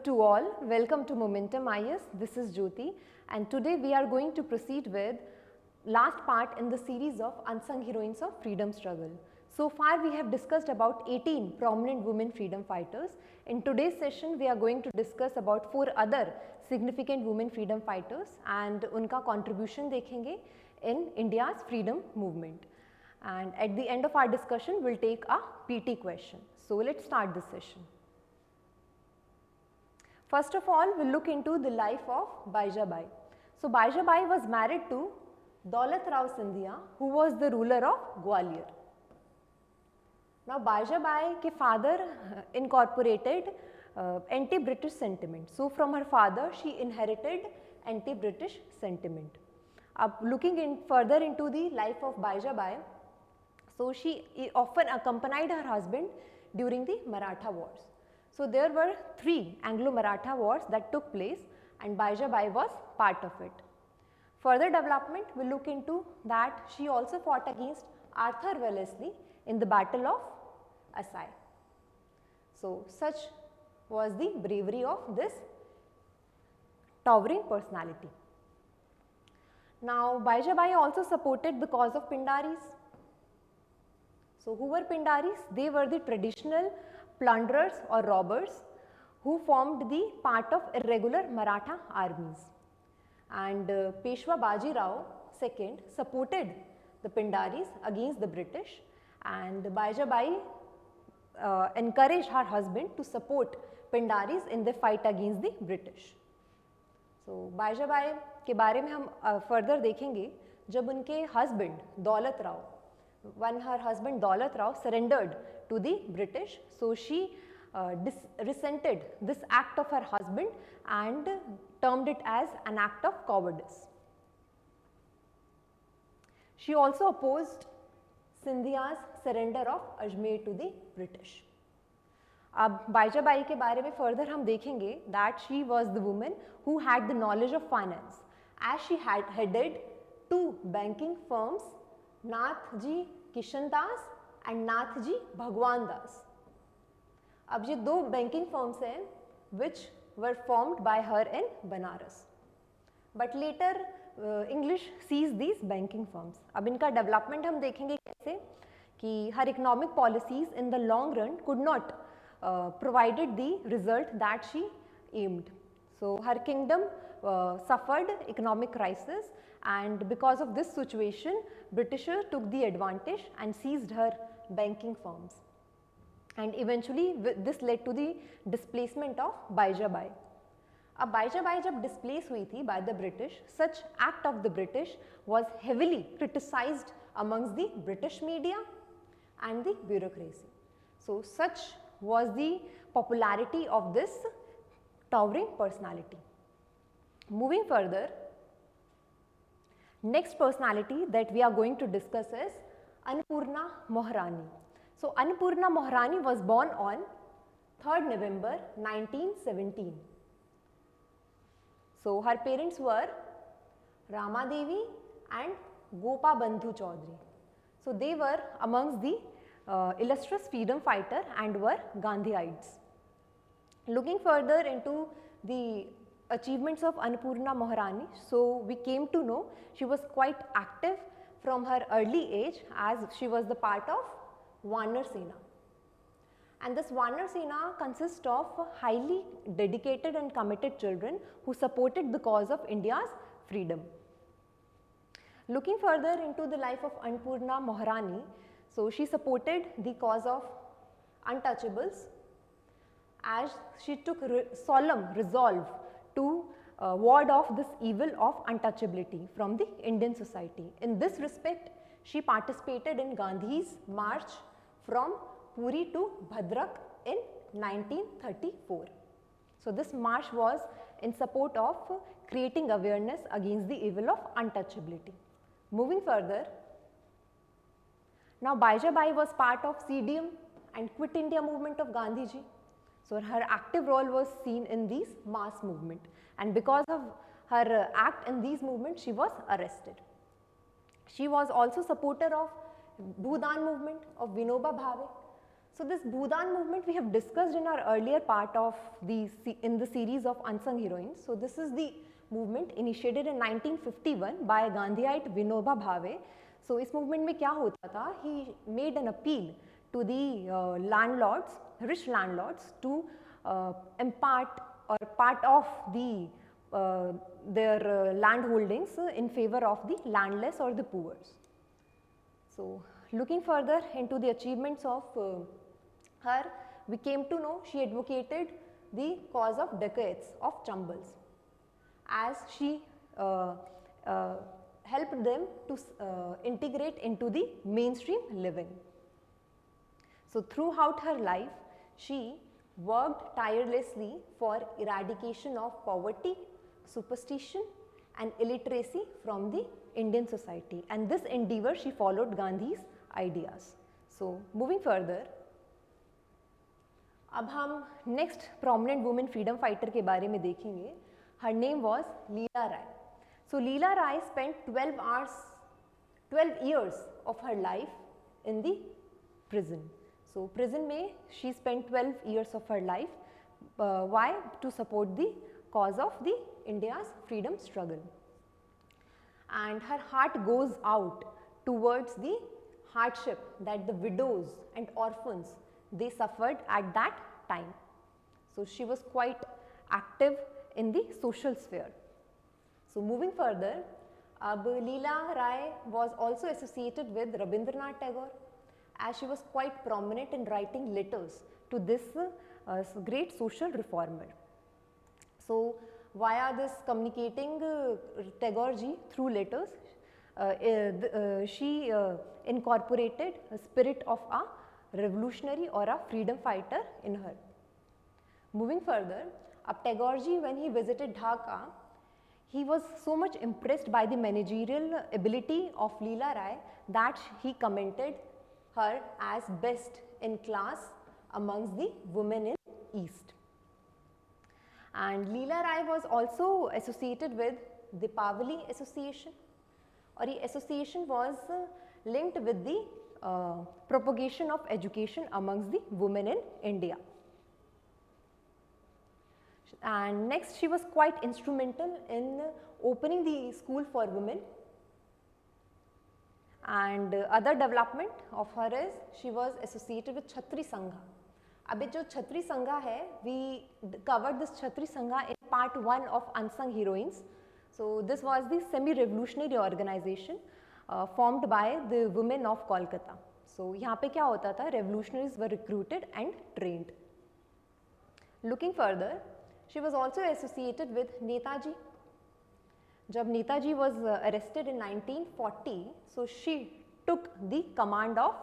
to all, welcome to Momentum IS. This is Jyoti and today we are going to proceed with last part in the series of unsung heroines of freedom struggle. So far we have discussed about 18 prominent women freedom fighters. In today's session we are going to discuss about 4 other significant women freedom fighters and उनका contribution देखेंगे in India's freedom movement. And at the end of our discussion we'll take a PT question. So let's start this session. First of all, we'll look into the life of Baijabai. So Baijabai was married to Daulat Rao Scindia, who was the ruler of Gwalior. Now Baijabai ke father incorporated anti-British sentiment. So from her father she inherited anti-British sentiment. Looking in further into the life of Baijabai, so she often accompanied her husband during the Maratha wars. So there were 3 Anglo-Maratha wars that took place and Baijabai was part of it. Further development will look into that she also fought against Arthur Wellesley in the Battle of Assaye. So such was the bravery of this towering personality. Now Baijabai also supported the cause of Pindaris. So who were Pindaris? They were the traditional plunderers or robbers who formed the part of irregular Maratha armies. And Peshwa Baji Rao II supported the Pindaris against the British, and Baijabai encouraged her husband to support Pindaris in the fight against the British. So Baijabai के बारे में हम further देखेंगे जब उनके husband दौलत Rao, when her husband Daulat Rao surrendered to the British, so she resented this act of her husband and termed it as an act of cowardice. She also opposed Scindia's surrender of Ajmer to the British. अब बाईजाबाई के बारे में further हम देखेंगे that she was the woman who had the knowledge of finance, as she had headed 2 banking firms, Nathji Kishan Das and Nathji Bhagwan Das. अब ये 2 banking firms हैं which were formed by her in Banaras, but later English seize these banking firms. अब इनका development हम देखेंगे कैसे कि her economic policies in the long run could not provided the result that she aimed. So her kingdom suffered economic crisis, and because of this situation Britishers took the advantage and seized her banking firms, and eventually this led to the displacement of Baijabai. अब Baijabai जब displace हुई थी by the British, such act of the British was heavily criticized amongst the British media and the bureaucracy. So such was the popularity of this towering personality. Moving further, next personality that we are going to discuss is Annapurna Maharani. So Annapurna Maharani was born on 3rd November 1917. So her parents were Rama Devi and Gopa Bandhu Chaudhary. So they were amongst the illustrious freedom fighter and were Gandhiites. Looking further into the achievements of Annapurna Maharani, so we came to know she was quite active from her early age, as she was the part of Vanar Sena. And this Vanar Sena consists of highly dedicated and committed children who supported the cause of India's freedom. Looking further into the life of Annapurna Maharani, so she supported the cause of untouchables, as she took solemn resolve to ward off this evil of untouchability from the Indian society. In this respect, she participated in Gandhi's march from Puri to Bhadrak in 1934. So this march was in support of creating awareness against the evil of untouchability. Moving further, now Baijabai was part of CDM and Quit India movement of Gandhiji. So her active role was seen in these mass movement, and because of her act in these movements she was arrested. She was also supporter of Bhudan movement of Vinoba Bhave. So this Bhudan movement we have discussed in our earlier part of in the series of unsung heroines. So this is the movement initiated in 1951 by Gandhiite Vinoba Bhave. So इस movement में क्या होता था? He made an appeal to the landlords, rich landlords, to impart or part of the their land holdings in favor of the landless or the poor. So looking further into the achievements of her, we came to know she advocated the cause of dacoits, of chambals, as she helped them to integrate into the mainstream living. So throughout her life, she worked tirelessly for eradication of poverty, superstition and illiteracy from the Indian society, and this endeavor she followed Gandhi's ideas. So moving further, अब हम next prominent women freedom fighter के बारे में देखेंगे. Her name was Leela Roy. So Leela Roy spent 12 years of her life in the prison. So prison में she spent 12 years of her life. Why? To support the cause of the India's freedom struggle. And her heart goes out towards the hardship that the widows and orphans they suffered at that time. So she was quite active in the social sphere. So moving further, Leela Rai was also associated with Rabindranath Tagore, as she was quite prominent in writing letters to this great social reformer. So via this communicating Tagore ji through letters, she incorporated a spirit of a revolutionary or a freedom fighter in her. Moving further, Tagore ji, when he visited Dhaka, he was so much impressed by the managerial ability of Leela Rai that he commented her as best in class amongst the women in East. And Leela Rai was also associated with the Dipavali Association, or the association was linked with the propagation of education amongst the women in India. And next, she was quite instrumental in opening the school for women. And other development of her is she was associated with Chhatri Sangha. अभी जो छत्री संघा है, we covered this Chhatri Sangha in part 1 of Unsung Heroines. So this was the semi-revolutionary organization formed by the women of Kolkata. So यहाँ पे क्या होता था? Revolutionaries were recruited and trained. Looking further, she was also associated with Netaji. जब Netaji was arrested in 1940, so she took the command of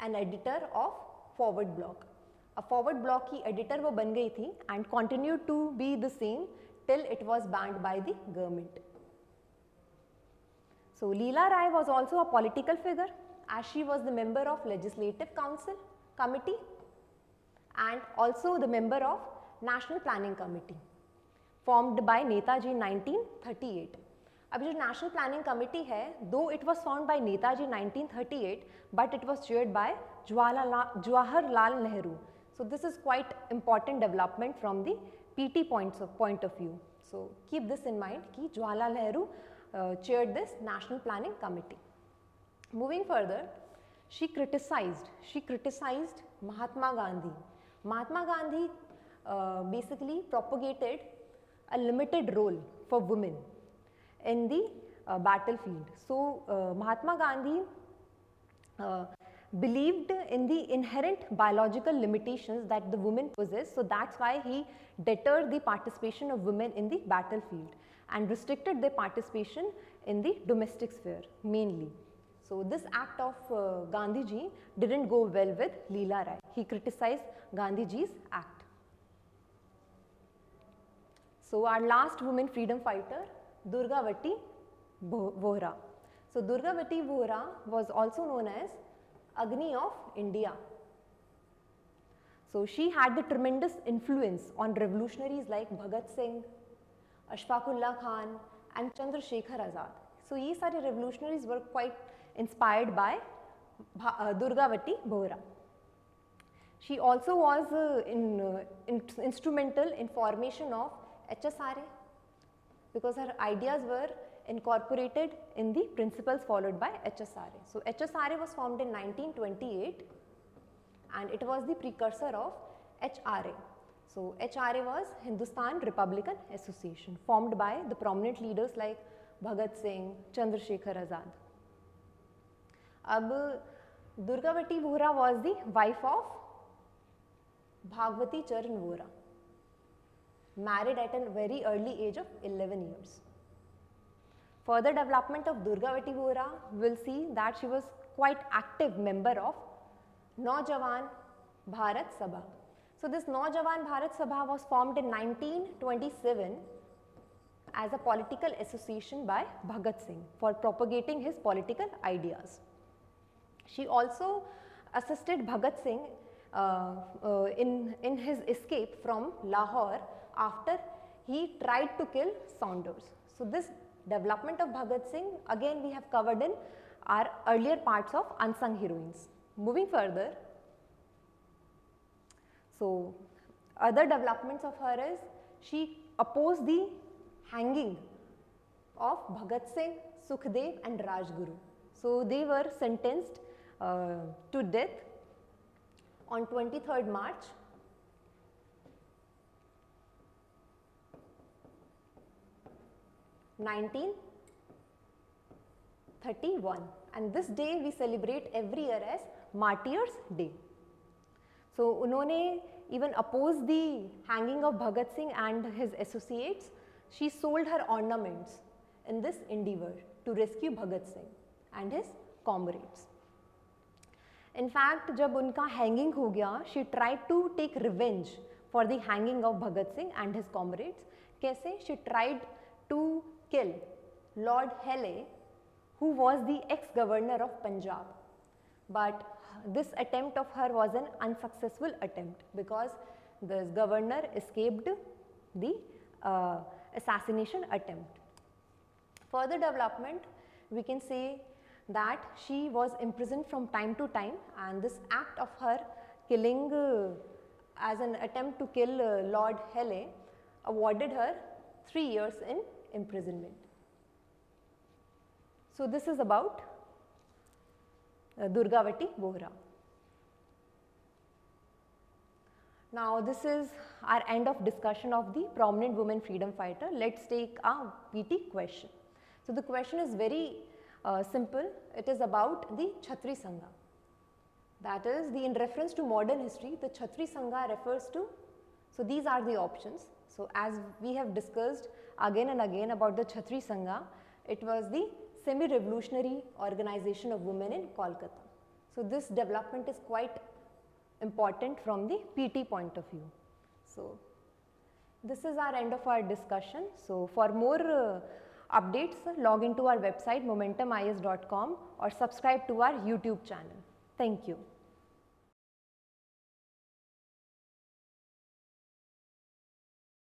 an editor of Forward Block. A Forward Block की editor वो बन गई थी and continued to be the same till it was banned by the government. So Leela Rai was also a political figure, as she was the member of Legislative Council Committee and also the member of National Planning Committee formed by Netaji in 1938. अब जो National Planning Committee है, though it was formed by Netaji in 1938, but it was chaired by Jawaharlal Nehru. So this is quite important development from the PT point of view. So keep this in mind कि Jawaharlal Nehru chaired this National Planning Committee. Moving further, she criticized Mahatma Gandhi. Mahatma Gandhi basically propagated a limited role for women in the battlefield. So Mahatma Gandhi believed in the inherent biological limitations that the women possess. So that's why he deterred the participation of women in the battlefield and restricted their participation in the domestic sphere mainly. So this act of Gandhi ji didn't go well with Leela Rai. He criticized Gandhi ji's act. So our last woman freedom fighter, Durgavati Bohra. So Durgavati Bohra was also known as Agni of India. So she had the tremendous influence on revolutionaries like Bhagat Singh, Ashfaqullah Khan and Chandrasekhar Azad. So these revolutionaries were quite inspired by Durgavati Bohra. She also was instrumental in formation of HSRA because her ideas were incorporated in the principles followed by HSRA. So, HSRA was formed in 1928 and it was the precursor of HRA. So, HRA was Hindustan Republican Association formed by the prominent leaders like Bhagat Singh, Chandrasekhar Azad. Ab Durgavati Bohra was the wife of Bhagwati Charan Bohra, married at a very early age of 11 years. Further development of Durgavati Bohra, will see that she was quite active member of Naujawan Bharat Sabha. So, this Naujawan Bharat Sabha was formed in 1927 as a political association by Bhagat Singh for propagating his political ideas. She also assisted Bhagat Singh in his escape from Lahore after he tried to kill Saunders. So, this development of Bhagat Singh again we have covered in our earlier parts of unsung heroines. Moving further, so other developments of her is she opposed the hanging of Bhagat Singh, Sukhdev and Rajguru. So, they were sentenced to death on 23rd March 1931, and this day we celebrate every year as Martyrs Day. So, उन्होंने even opposed the hanging of Bhagat Singh and his associates. She sold her ornaments in this endeavor to rescue Bhagat Singh and his comrades. In fact, जब उनका hanging हो गया, she tried to take revenge for the hanging of Bhagat Singh and his comrades. कैसे? She tried to kill Lord Helle, who was the ex-governor of Punjab. But this attempt of her was an unsuccessful attempt because the governor escaped the assassination attempt. Further development, we can say that she was imprisoned from time to time, and this act of her killing as an attempt to kill Lord Helle awarded her 3 years in imprisonment. So, this is about Durgavati Bohra. Now, this is our end of discussion of the prominent women freedom fighter. Let's take a PT question. So, the question is very simple. It is about the Chhatri Sangha. That is, in reference to modern history, the Chhatri Sangha refers to, so these are the options. So, as we have discussed again and again about the Chhatri Sangha, it was the semi-revolutionary organization of women in Kolkata. So, this development is quite important from the PT point of view. So, this is our end of our discussion. So, for more updates, log into our website momentumis.com or subscribe to our YouTube channel. Thank you.